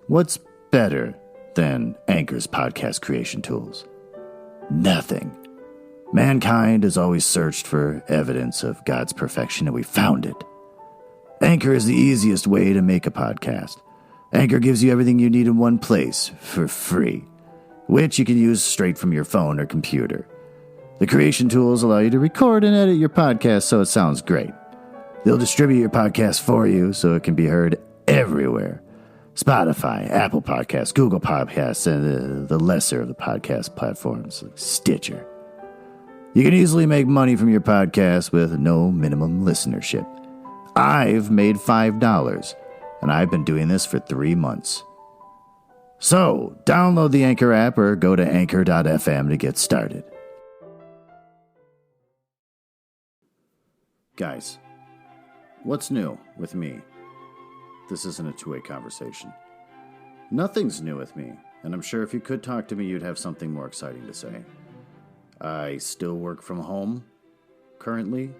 What's better than Anchor's podcast creation tools? Nothing. Mankind has always searched for evidence of God's perfection, and we found it. Anchor is the easiest way to make a podcast. Anchor gives you everything you need in one place for free, which you can use straight from your phone or computer. The creation tools allow you to record and edit your podcast so it sounds great. They'll distribute your podcast for you so it can be heard everywhere. Spotify, Apple Podcasts, Google Podcasts, and the lesser of the podcast platforms like Stitcher. You can easily make money from your podcast with no minimum listenership. I've made $5, and I've been doing this for 3 months. So, download the Anchor app or go to anchor.fm to get started. Guys, what's new with me? This isn't a two-way conversation. Nothing's new with me, and I'm sure if you could talk to me, you'd have something more exciting to say. I still work from home, currently.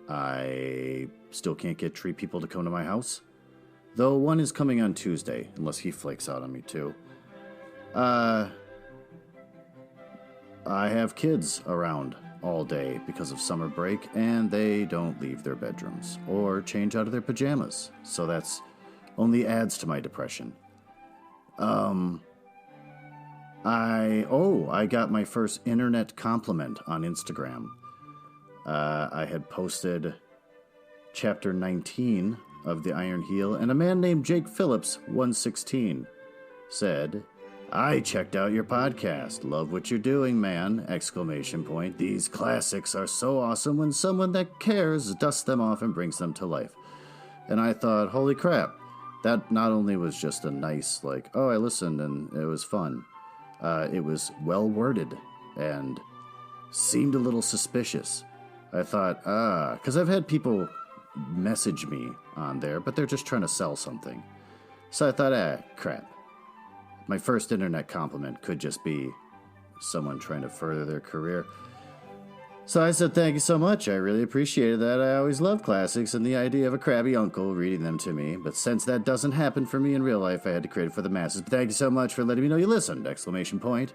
I still can't get 3 people to come to my house, though one is coming on Tuesday, unless he flakes out on me too. I have kids around all day because of summer break, and they don't leave their bedrooms or change out of their pajamas, so that's only adds to my depression. I got my first internet compliment on Instagram. I had posted chapter 19 of The Iron Heel, and a man named Jake Phillips, 116, said, "I checked out your podcast. Love what you're doing, man! Exclamation point. These classics are so awesome when someone that cares dusts them off and brings them to life." And I thought, holy crap. That not only was just a nice, I listened and it was fun. It was well worded and seemed a little suspicious. I thought, because I've had people message me on there, but they're just trying to sell something. So I thought, crap. My first internet compliment could just be someone trying to further their career. So I said, thank you so much. I really appreciated that. I always love classics and the idea of a crabby uncle reading them to me. But since that doesn't happen for me in real life, I had to create it for the masses. But thank you so much for letting me know you listened! Exclamation point.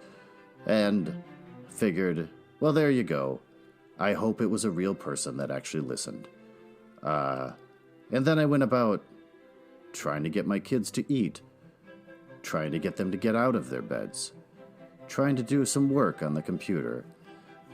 And figured, well, there you go. I hope it was a real person that actually listened. And then I went about trying to get my kids to eat. Trying to get them to get out of their beds. Trying to do some work on the computer.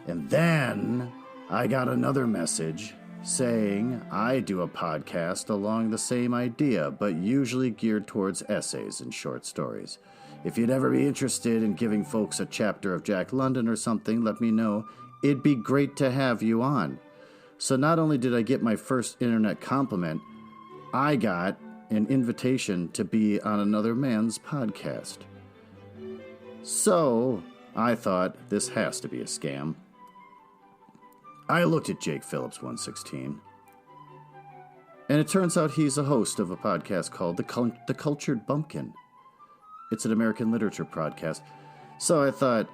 And then I got another message saying I do a podcast along the same idea, but usually geared towards essays and short stories. If you'd ever be interested in giving folks a chapter of Jack London or something, let me know. It'd be great to have you on. So not only did I get my first internet compliment, I got an invitation to be on another man's podcast. So I thought this has to be a scam. I looked at Jake Phillips, 116, and it turns out he's a host of a podcast called The Cultured Bumpkin. It's an American literature podcast. So I thought,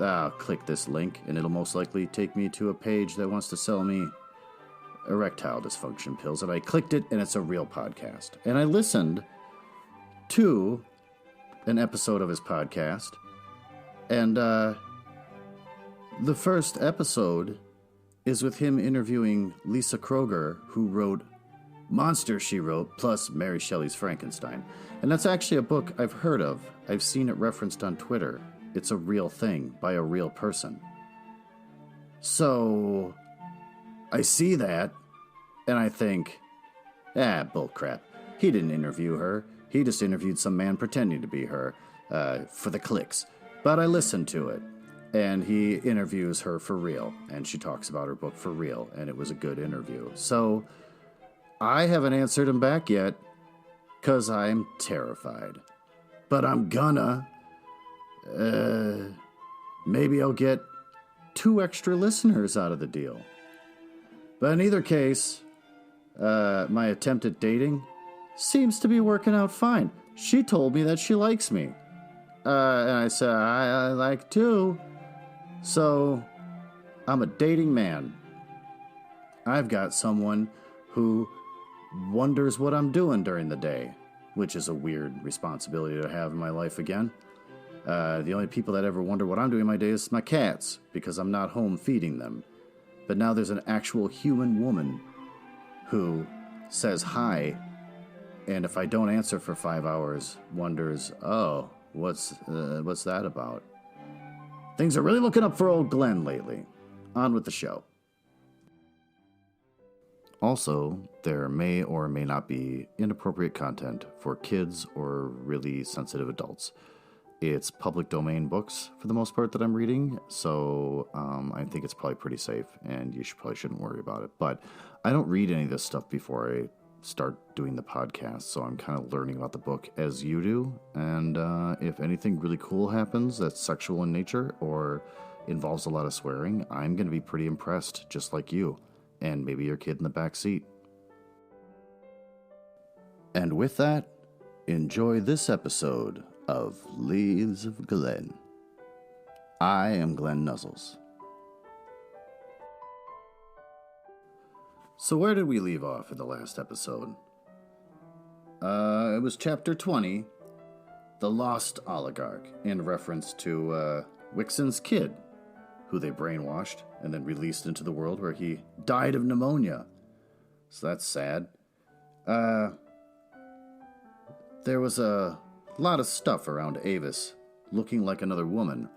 I'll click this link, and it'll most likely take me to a page that wants to sell me erectile dysfunction pills. And I clicked it, and it's a real podcast. And I listened to an episode of his podcast, and the first episode is with him interviewing Lisa Kroger, who wrote Monster, She Wrote, plus Mary Shelley's Frankenstein. And that's actually a book I've heard of. I've seen it referenced on Twitter. It's a real thing by a real person. So I see that, and I think, bullcrap. He didn't interview her. He just interviewed some man pretending to be her for the clicks. But I listened to it. And he interviews her for real, and she talks about her book for real, and it was a good interview. So I haven't answered him back yet, because I'm terrified. But I'm gonna. Maybe I'll get 2 extra listeners out of the deal. But in either case, my attempt at dating seems to be working out fine. She told me that she likes me. And I said, I like too. So, I'm a dating man. I've got someone who wonders what I'm doing during the day. which is a weird responsibility to have in my life again. The only people that ever wonder what I'm doing in my day is my cats, because I'm not home feeding them. But now there's an actual human woman who says hi, and if I don't answer for 5 hours, wonders, oh, what's that about? Things are really looking up for old Glenn lately. On with the show. Also, there may or may not be inappropriate content for kids or really sensitive adults. It's public domain books for the most part that I'm reading, so I think it's probably pretty safe, and you probably shouldn't worry about it. But I don't read any of this stuff before I start doing the podcast, so I'm kind of learning about the book as you do. And if anything really cool happens that's sexual in nature or involves a lot of swearing, I'm going to be pretty impressed, just like you, and maybe your kid in the back seat. And with that, enjoy this episode of Leaves of Glen. I am Glenn Nuzzles. So where did we leave off in the last episode? It was chapter 20, The Lost Oligarch, in reference to Wixon's kid, who they brainwashed and then released into the world where he died of pneumonia. So that's sad. There was a lot of stuff around Avis looking like another woman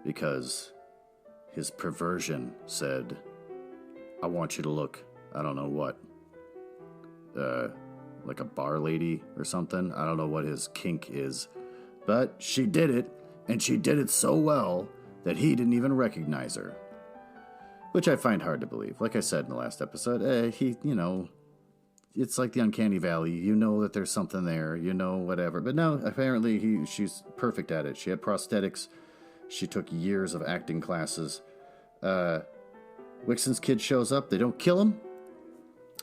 because his perversion said, I want you to look, I don't know what, like a bar lady or something. I don't know what his kink is, but she did it, and she did it so well that he didn't even recognize her, which I find hard to believe. Like I said in the last episode, it's like the uncanny valley. You know that there's something there, whatever. But no, apparently she's perfect at it. She had prosthetics. She took years of acting classes. Wixon's kid shows up. They don't kill him.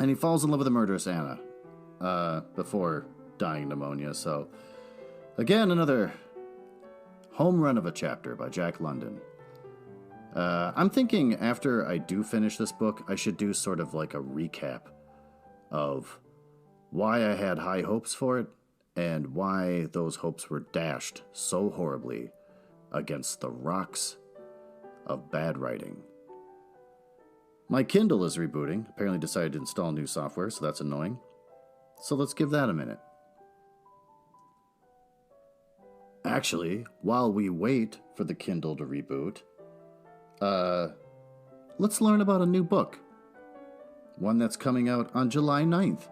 And he falls in love with a murderous Anna before dying of pneumonia. So, again, another home run of a chapter by Jack London. I'm thinking after I do finish this book, I should do sort of like a recap of why I had high hopes for it and why those hopes were dashed so horribly against the rocks of bad writing. My Kindle is rebooting. Apparently decided to install new software, so that's annoying. So let's give that a minute. Actually, while we wait for the Kindle to reboot, let's learn about a new book. One that's coming out on July 9th.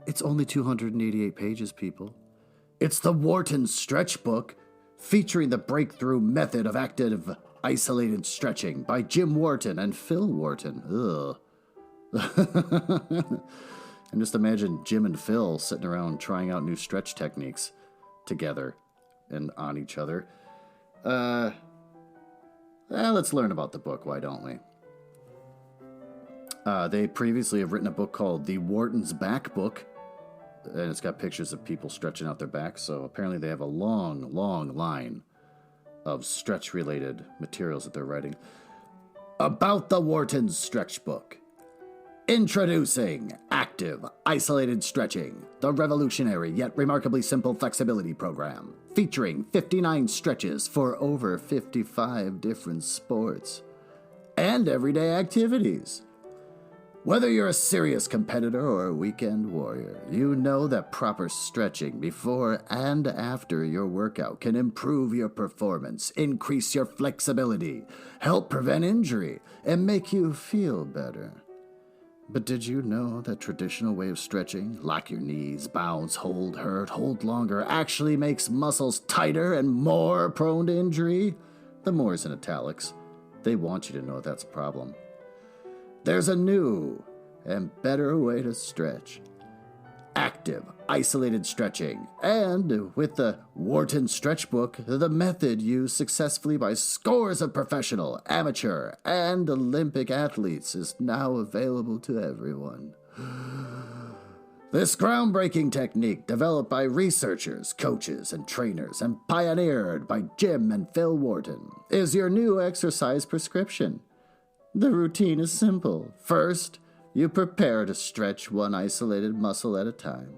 It's only 288 pages, people. It's the Wharton Stretch Book, featuring the breakthrough method of active isolated stretching by Jim Wharton and Phil Wharton. Ugh. And just imagine Jim and Phil sitting around trying out new stretch techniques together and on each other. Let's learn about the book, why don't we? They previously have written a book called The Wharton's Back Book, and it's got pictures of people stretching out their backs, so apparently they have a long, long line of stretch-related materials that they're writing. About the Wharton's Stretch Book. Introducing Active Isolated Stretching, the revolutionary yet remarkably simple flexibility program, featuring 59 stretches for over 55 different sports and everyday activities. Whether you're a serious competitor or a weekend warrior, you know that proper stretching before and after your workout can improve your performance, increase your flexibility, help prevent injury, and make you feel better. But did you know that traditional way of stretching, lock your knees, bounce, hold, hurt, hold longer, actually makes muscles tighter and more prone to injury? The more is in italics. They want you to know that's a problem. There's a new and better way to stretch. Active, isolated stretching. And with the Wharton Stretch Book, the method used successfully by scores of professional, amateur, and Olympic athletes is now available to everyone. This groundbreaking technique, developed by researchers, coaches, and trainers, and pioneered by Jim and Phil Wharton, is your new exercise prescription. The routine is simple. First, you prepare to stretch one isolated muscle at a time.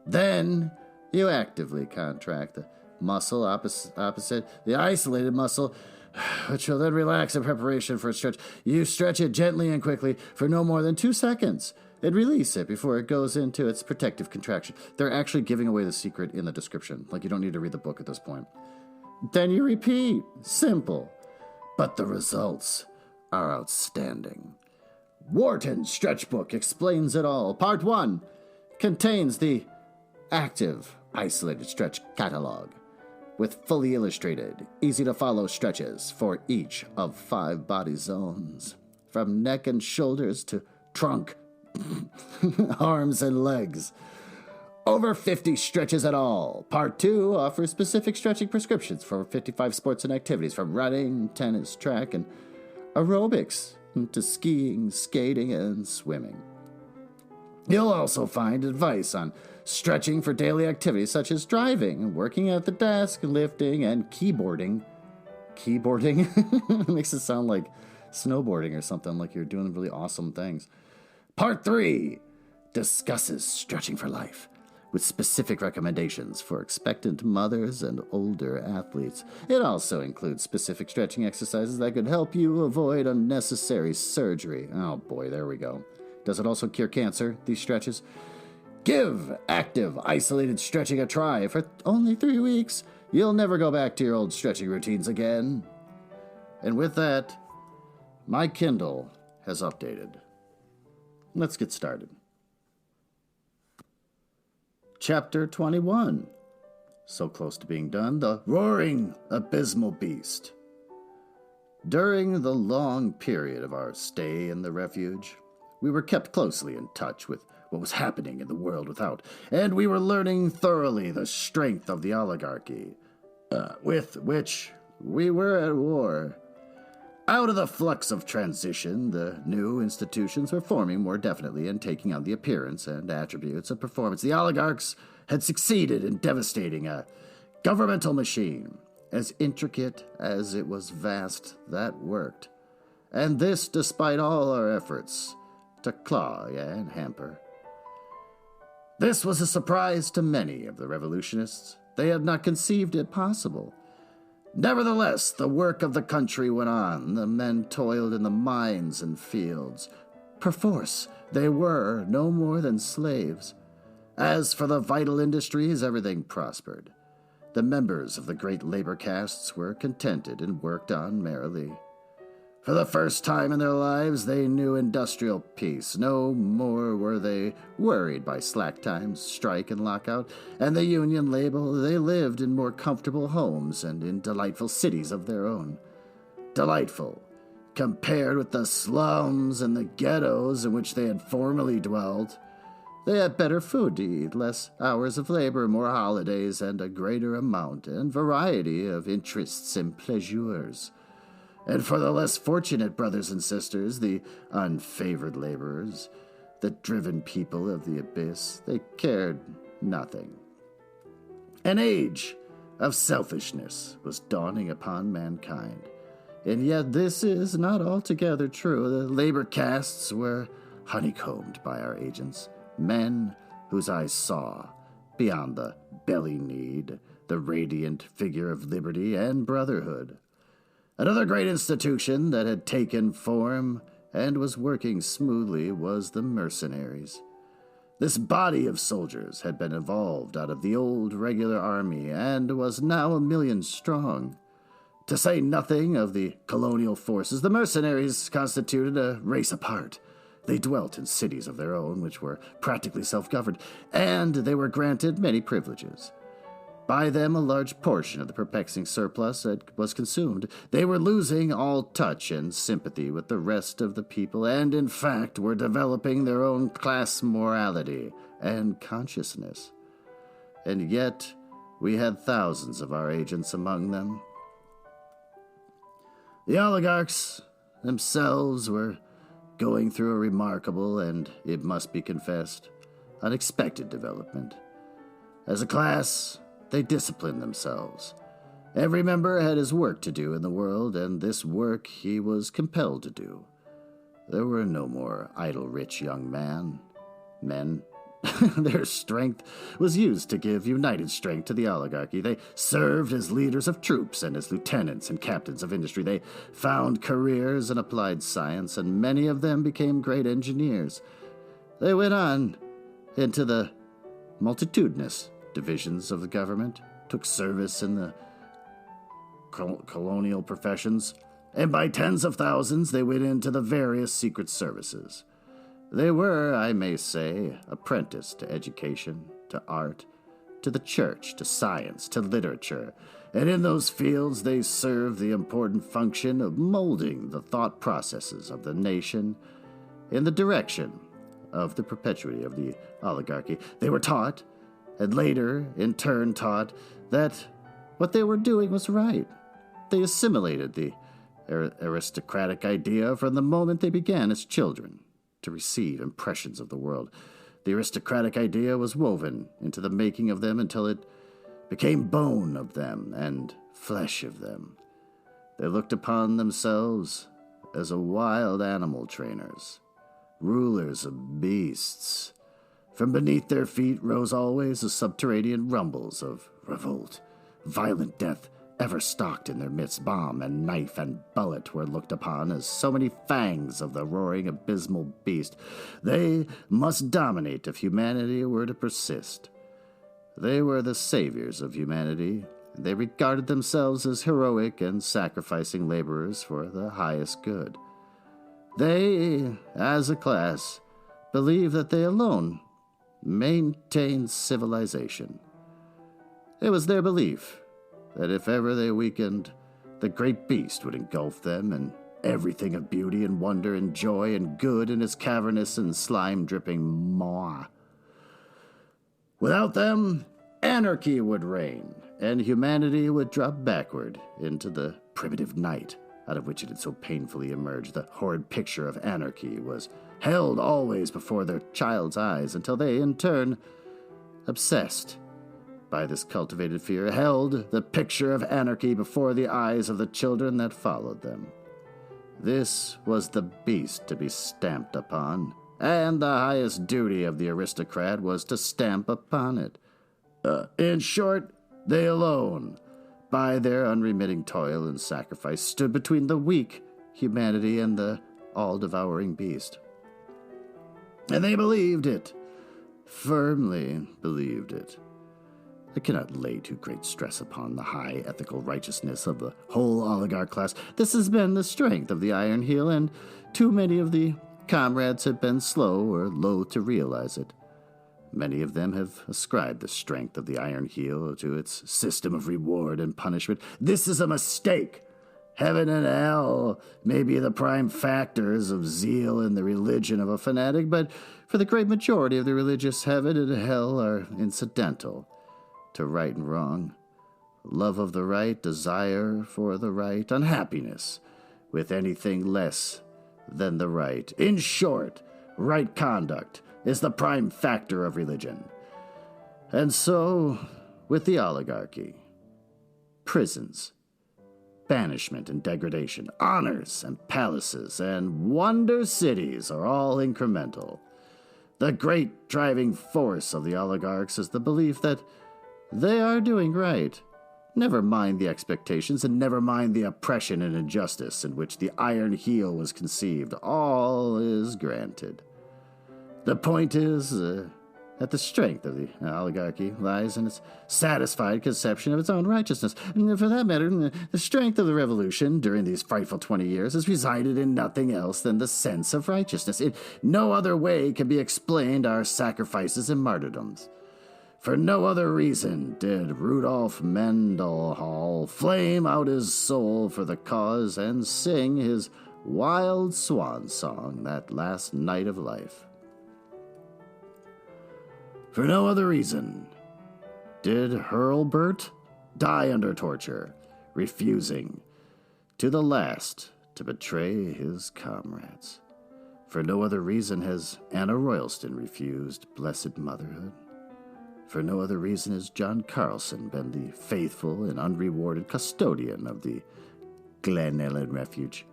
Then you actively contract the muscle opposite the isolated muscle, which will then relax in preparation for a stretch. You stretch it gently and quickly for no more than 2 seconds and release it before it goes into its protective contraction. They're actually giving away the secret in the description. Like, you don't need to read the book at this point. Then you repeat. Simple. But the results are outstanding. Wharton's Stretch Book explains it all. Part 1 contains the active isolated stretch catalog with fully illustrated, easy-to-follow stretches for each of 5 body zones, from neck and shoulders to trunk, arms and legs. Over 50 stretches at all. Part 2 offers specific stretching prescriptions for 55 sports and activities, from running, tennis, track, and aerobics to skiing, skating, and swimming. You'll also find advice on stretching for daily activities such as driving, working at the desk, lifting, and keyboarding. Keyboarding? Makes it sound like snowboarding or something, like you're doing really awesome things. Part 3 discusses stretching for life, with specific recommendations for expectant mothers and older athletes. It also includes specific stretching exercises that could help you avoid unnecessary surgery. Oh boy, there we go. Does it also cure cancer, these stretches? Give active, isolated stretching a try for only 3 weeks. You'll never go back to your old stretching routines again. And with that, my Kindle has updated. Let's get started. Chapter 21. So close to being done. The Roaring Abysmal Beast. During the long period of our stay in the refuge, we were kept closely in touch with what was happening in the world without, and we were learning thoroughly the strength of the oligarchy, with which we were at war. Out of the flux of transition, the new institutions were forming more definitely and taking on the appearance and attributes of performance. The oligarchs had succeeded in devastating a governmental machine, as intricate as it was vast, that worked. And this despite all our efforts to claw and hamper. This was a surprise to many of the revolutionists. They had not conceived it possible. Nevertheless, the work of the country went on. The men toiled in the mines and fields. Perforce, they were no more than slaves. As for the vital industries, everything prospered. The members of the great labor castes were contented and worked on merrily. For the first time in their lives, they knew industrial peace. No more were they worried by slack times, strike, and lockout, and the union label. They lived in more comfortable homes and in delightful cities of their own. Delightful, compared with the slums and the ghettos in which they had formerly dwelt. They had better food to eat, less hours of labor, more holidays, and a greater amount and variety of interests and pleasures. And for the less fortunate brothers and sisters, the unfavored laborers, the driven people of the abyss, they cared nothing. An age of selfishness was dawning upon mankind. And yet this is not altogether true. The labor castes were honeycombed by our agents, men whose eyes saw, beyond the belly need, the radiant figure of liberty and brotherhood. Another great institution that had taken form and was working smoothly was the mercenaries. This body of soldiers had been evolved out of the old regular army and was now 1 million strong. To say nothing of the colonial forces, the mercenaries constituted a race apart. They dwelt in cities of their own, which were practically self-governed, and they were granted many privileges. By them, a large portion of the perplexing surplus was consumed. They were losing all touch and sympathy with the rest of the people, and in fact were developing their own class morality and consciousness. And yet, we had thousands of our agents among them. The oligarchs themselves were going through a remarkable and, it must be confessed, unexpected development. As a class, they disciplined themselves. Every member had his work to do in the world, and this work he was compelled to do. There were no more idle rich young men, Their strength was used to give united strength to the oligarchy. They served as leaders of troops and as lieutenants and captains of industry. They found careers in applied science, and many of them became great engineers. They went on into the multitudinous divisions of the government, took service in the colonial professions, and by tens of thousands they went into the various secret services. They were, I may say, apprenticed to education, to art, to the church, to science, to literature, and in those fields they served the important function of molding the thought processes of the nation in the direction of the perpetuity of the oligarchy. They were taught, and later, in turn, taught that what they were doing was right. They assimilated the aristocratic idea from the moment they began as children to receive impressions of the world. The aristocratic idea was woven into the making of them until it became bone of them and flesh of them. They looked upon themselves as a wild animal trainers, rulers of beasts. From beneath their feet rose always the subterranean rumbles of revolt. Violent death ever stalked in their midst. Bomb and knife and bullet were looked upon as so many fangs of the roaring abysmal beast. They must dominate if humanity were to persist. They were the saviors of humanity. They regarded themselves as heroic and sacrificing laborers for the highest good. They, as a class, believed that they alone maintained civilization. It was their belief that if ever they weakened, the great beast would engulf them, and everything of beauty and wonder and joy and good in its cavernous and slime-dripping maw. Without them, anarchy would reign, and humanity would drop backward into the primitive night out of which it had so painfully emerged. The horrid picture of anarchy was held always before their child's eyes until they, in turn, obsessed by this cultivated fear, held the picture of anarchy before the eyes of the children that followed them. This was the beast to be stamped upon, and the highest duty of the aristocrat was to stamp upon it. In short, they alone, by their unremitting toil and sacrifice, stood between the weak humanity and the all-devouring beast. And they believed it, firmly believed it. I cannot lay too great stress upon the high ethical righteousness of the whole oligarch class. This has been the strength of the Iron Heel, and too many of the comrades have been slow or loath to realize it. Many of them have ascribed the strength of the Iron Heel to its system of reward and punishment. This is a mistake. Heaven and hell may be the prime factors of zeal in the religion of a fanatic, but for the great majority of the religious, heaven and hell are incidental to right and wrong. Love of the right, desire for the right, unhappiness with anything less than the right. In short, right conduct is the prime factor of religion. And so, with the oligarchy, prisons, banishment and degradation, honors and palaces, and wonder cities are all incremental. The great driving force of the oligarchs is the belief that they are doing right. Never mind the expectations, and never mind the oppression and injustice in which the Iron Heel was conceived. All is granted. The point is that the strength of the oligarchy lies in its satisfied conception of its own righteousness. And for that matter, the strength of the revolution during these frightful 20 years has resided in nothing else than the sense of righteousness. In no other way can be explained our sacrifices and martyrdoms. For no other reason did Rudolf Mendenhall flame out his soul for the cause and sing his wild swan song that last night of life. For no other reason did Hurlburt die under torture, refusing to the last to betray his comrades. For no other reason has Anna Royalston refused blessed motherhood. For no other reason has John Carlson been the faithful and unrewarded custodian of the Glen Ellen Refuge.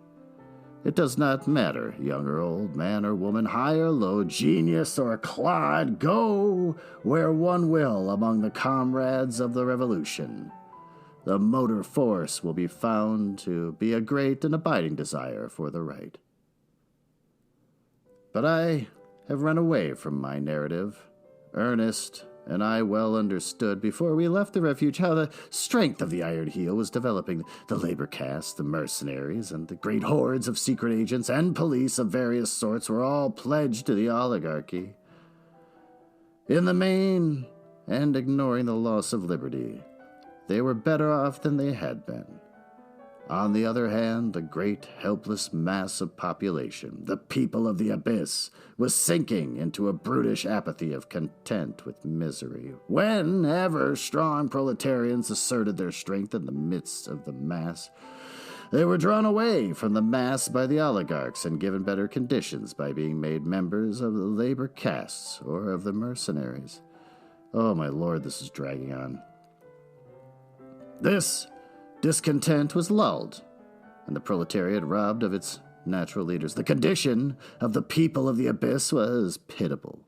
It does not matter, young or old, man or woman, high or low, genius or clod, go where one will among the comrades of the revolution. The motor force will be found to be a great and abiding desire for the right. But I have run away from my narrative. Ernest and I well understood before we left the refuge how the strength of the Iron Heel was developing. The labor caste, the mercenaries, and the great hordes of secret agents and police of various sorts were all pledged to the oligarchy. In the main, and ignoring the loss of liberty, they were better off than they had been. On the other hand, the great helpless mass of population, the people of the abyss, was sinking into a brutish apathy of content with misery. Whenever strong proletarians asserted their strength in the midst of the mass, they were drawn away from the mass by the oligarchs and given better conditions by being made members of the labor castes or of the mercenaries. Oh, my lord, this is dragging on. This discontent was lulled, and the proletariat robbed of its natural leaders. The condition of the people of the abyss was pitiable.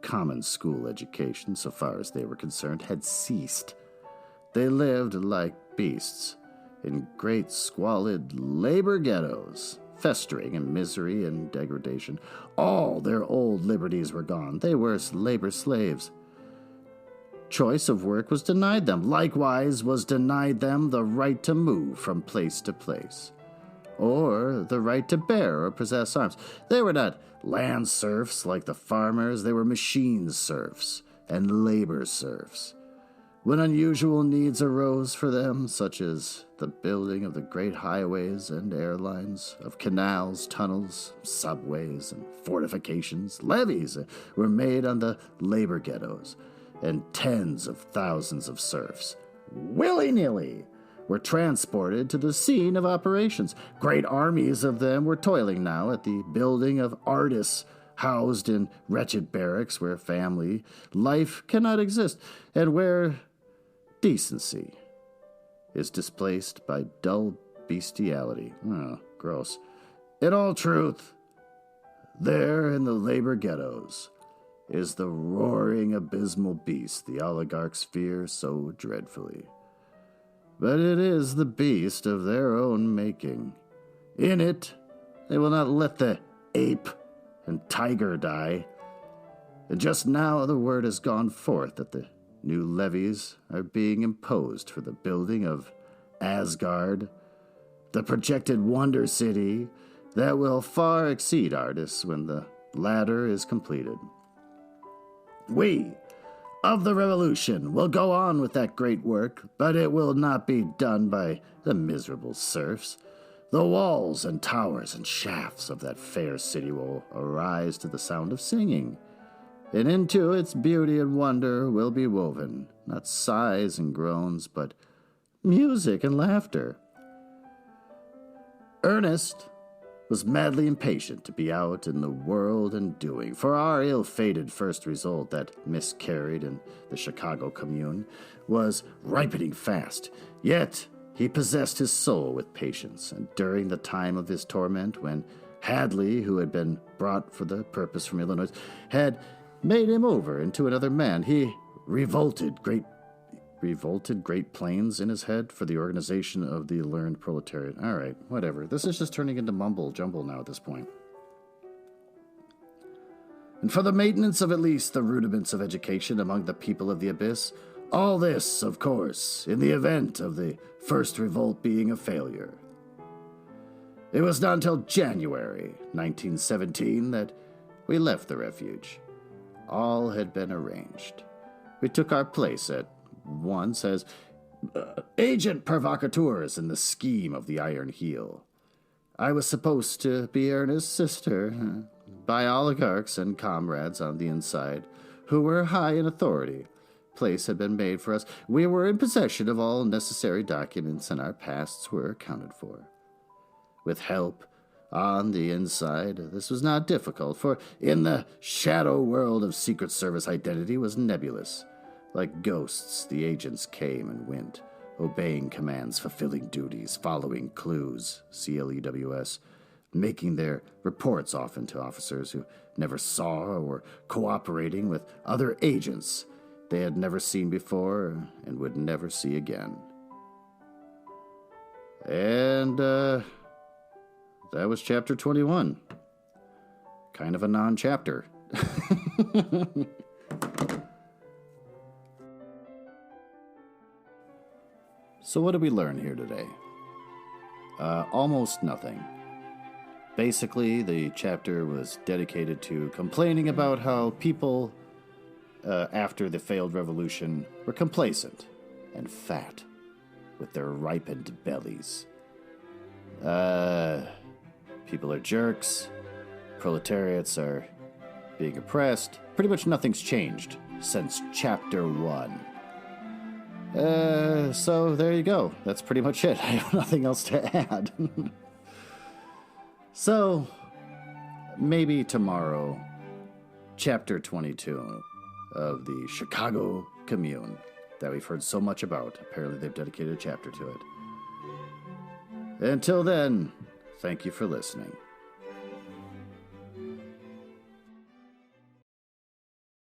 Common school education, so far as they were concerned, had ceased. They lived like beasts in great squalid labor ghettos, festering in misery and degradation. All their old liberties were gone. They were labor slaves. Choice of work was denied them. Likewise was denied them the right to move from place to place, or the right to bear or possess arms. They were not land serfs like the farmers. They were machine serfs and labor serfs. When unusual needs arose for them, such as the building of the great highways and airlines, of canals, tunnels, subways, and fortifications, levies were made on the labor ghettos, and tens of thousands of serfs, willy-nilly, were transported to the scene of operations. Great armies of them were toiling now at the building of artists housed in wretched barracks where family life cannot exist, and where decency is displaced by dull bestiality. Oh, gross. In all truth, there in the labor ghettos is the roaring abysmal beast the oligarchs fear so dreadfully. But it is the beast of their own making. In it, they will not let the ape and tiger die. And just now the word has gone forth that the new levies are being imposed for the building of Asgard, the projected wonder city that will far exceed Artis when the latter is completed. We of the revolution will go on with that great work, but it will not be done by the miserable serfs. The walls and towers and shafts of that fair city will arise to the sound of singing, and into its beauty and wonder will be woven, not sighs and groans, but music and laughter. Ernest was madly impatient to be out in the world and doing, for our ill-fated first result that miscarried in the Chicago Commune was ripening fast. Yet he possessed his soul with patience, and during the time of his torment, when Hadley, who had been brought for the purpose from Illinois, had made him over into another man, he revolted great plans in his head for the organization of the learned proletariat. All right, whatever. This is just turning into mumble jumble now at this point. And for the maintenance of at least the rudiments of education among the people of the abyss, all this, of course, in the event of the first revolt being a failure. It was not until January 1917 that we left the refuge. All had been arranged. We took our place at once as agent provocateurs in the scheme of the Iron Heel. I was supposed to be Ernest's sister, by oligarchs and comrades on the inside, who were high in authority. Place had been made for us. We were in possession of all necessary documents, and our pasts were accounted for. With help on the inside, this was not difficult, for in the shadow world of Secret Service identity was nebulous. Like ghosts, the agents came and went, obeying commands, fulfilling duties, following clues, CLEWS, making their reports often to officers who never saw or were cooperating with other agents they had never seen before and would never see again. And, that was chapter 21. Kind of a non-chapter. So what did we learn here today? Almost nothing. Basically, the chapter was dedicated to complaining about how people, after the failed revolution, were complacent and fat with their ripened bellies. People are jerks. Proletariats are being oppressed. Pretty much nothing's changed since chapter 1. So there you go. That's pretty much it. I have nothing else to add. So, maybe tomorrow, chapter 22 of the Chicago Commune that we've heard so much about. Apparently they've dedicated a chapter to it. Until then, thank you for listening.